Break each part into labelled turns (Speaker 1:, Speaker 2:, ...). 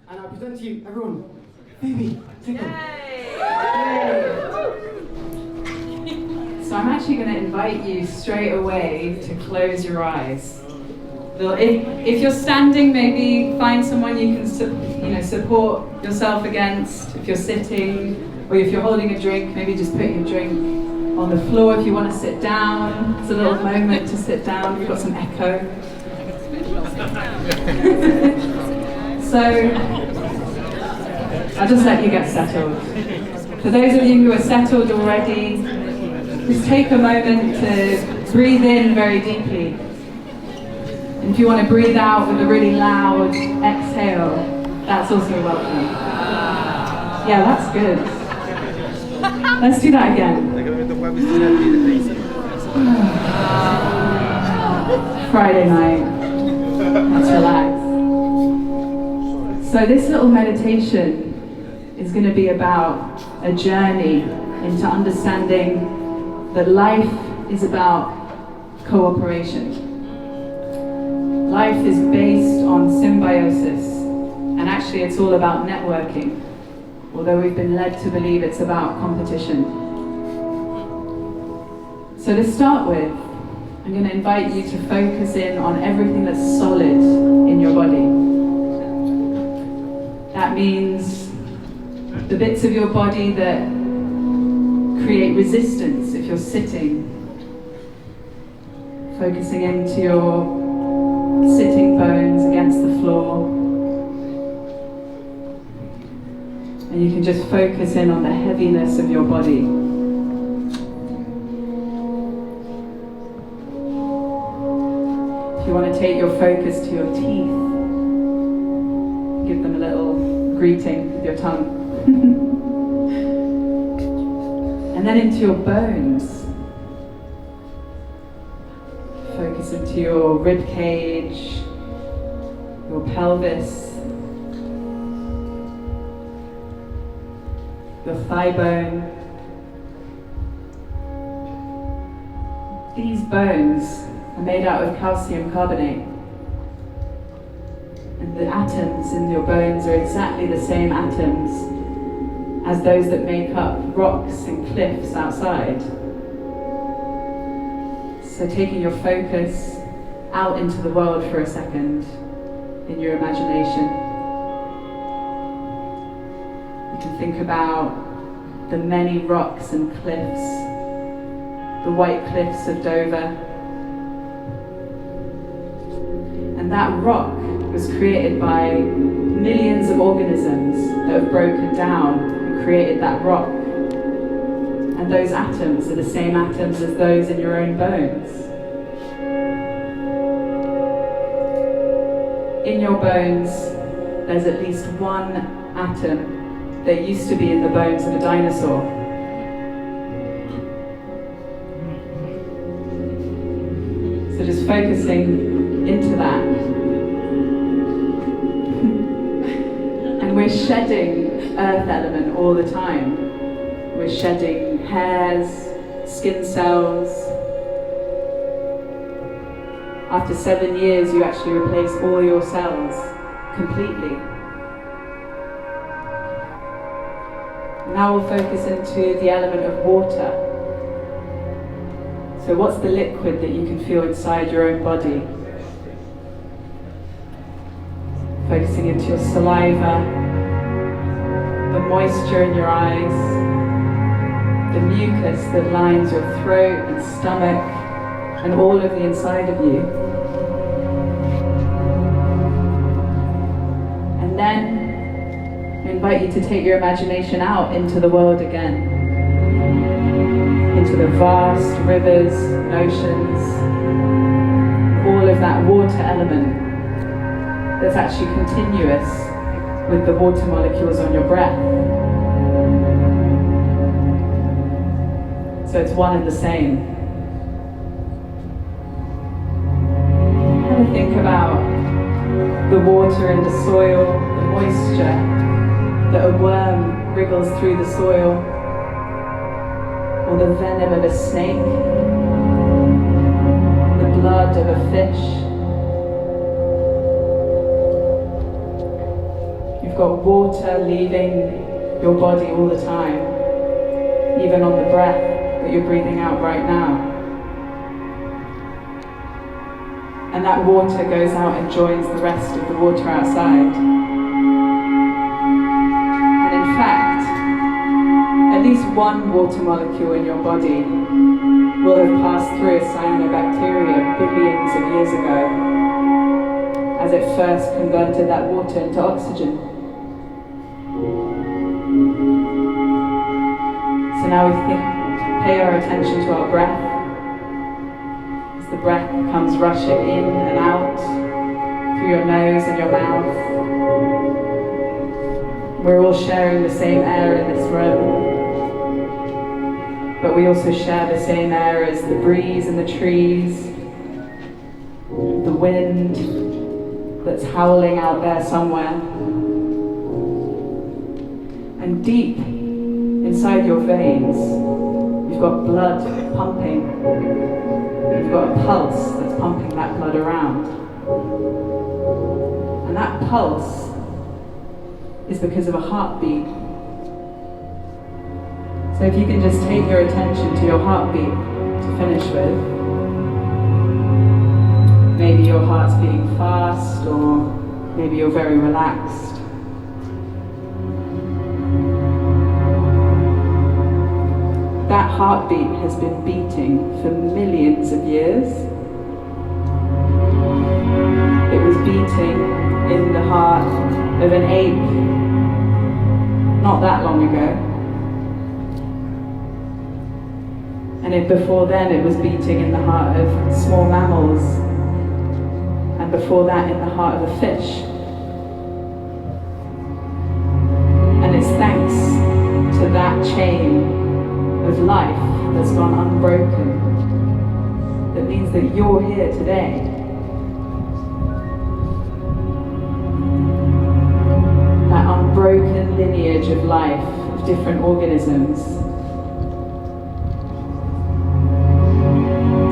Speaker 1: And I present to you, everyone, Phoebe Tickell.
Speaker 2: So I'm actually going to invite you straight away to close your eyes. If you're standing, maybe find someone you can support yourself against. If you're sitting, or if you're holding a drink, maybe just put your drink on the floor. If you want to sit down, it's a little moment to sit down. We've got some echo. So I'll just let you get settled. For those of you who are settled already, just take a moment to breathe in very deeply. And if you want to breathe out with a really loud exhale, that's also welcome. Yeah, that's good. Let's do that again. Friday night. Let's relax. So this little meditation is going to be about a journey into understanding that life is about cooperation. Life is based on symbiosis, and actually it's all about networking, although we've been led to believe it's about competition. So to start with, I'm going to invite you to focus in on everything that's solid in your body. That means the bits of your body that create resistance if you're sitting, focusing into your sitting bones against the floor. And you can just focus in on the heaviness of your body. If you want to take your focus to your teeth, give them a little greeting with your tongue. And then into your bones. Focus into your rib cage, your pelvis, your thigh bone. These bones are made out of calcium carbonate. And the atoms in your bones are exactly the same atoms as those that make up rocks and cliffs outside. So taking your focus out into the world for a second in your imagination. You can think about the many rocks and cliffs, the white cliffs of Dover. And that rock was created by millions of organisms that have broken down and created that rock. And those atoms are the same atoms as those in your own bones. In your bones, there's at least one atom that used to be in the bones of a dinosaur. So just focusing into that. And we're shedding earth element all the time. We're shedding hairs, skin cells. After 7 years, you actually replace all your cells completely. Now we'll focus into the element of water. So what's the liquid that you can feel inside your own body? Focusing into your saliva, the moisture in your eyes, the mucus that lines your throat and stomach and all of the inside of you. And then I invite you to take your imagination out into the world again, into the vast rivers and oceans, all of that water element that's actually continuous with the water molecules on your breath. So it's one and the same. Have a think about the water in the soil, the moisture that a worm wriggles through the soil, or the venom of a snake, the blood of a fish. You've got water leaving your body all the time, even on the breath that you're breathing out right now. And that water goes out and joins the rest of the water outside. And in fact, at least one water molecule in your body will have passed through a cyanobacteria billions of years ago as it first converted that water into oxygen. So now we pay our attention to our breath. As the breath comes rushing in and out through your nose and your mouth. We're all sharing the same air in this room, but we also share the same air as the breeze and the trees, the wind that's howling out there somewhere. And deep inside your veins, you've got blood pumping. You've got a pulse that's pumping that blood around. And that pulse is because of a heartbeat. So if you can just take your attention to your heartbeat to finish with. Maybe your heart's beating fast, or maybe you're very relaxed. That heartbeat has been beating for millions of years. It was beating in the heart of an ape not that long ago. And before then it was beating in the heart of small mammals, and before that in the heart of a fish. And it's thanks to that chain of life that's gone unbroken that means that you're here today. That unbroken lineage of life, of different organisms.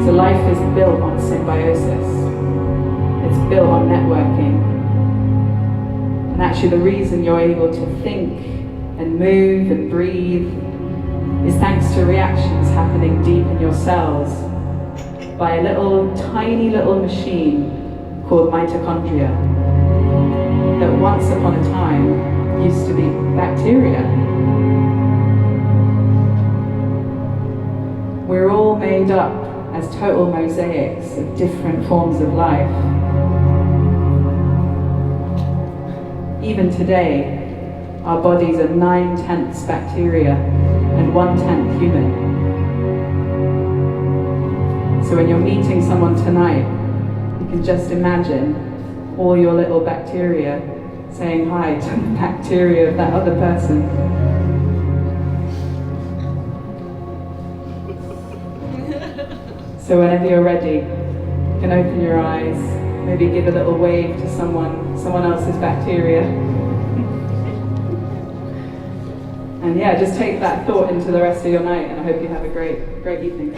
Speaker 2: So life is built on symbiosis. It's built on networking. And actually the reason you're able to think and move and breathe is thanks to reactions happening deep in your cells by a tiny little machine called mitochondria that once upon a time used to be bacteria. We're all made up as total mosaics of different forms of life. Even today, our bodies are 9/10 bacteria and 1/10 human. So when you're meeting someone tonight, you can just imagine all your little bacteria saying hi to the bacteria of that other person. So whenever you're ready, you can open your eyes, maybe give a little wave to someone else's bacteria. And yeah, just take that thought into the rest of your night, and I hope you have a great evening.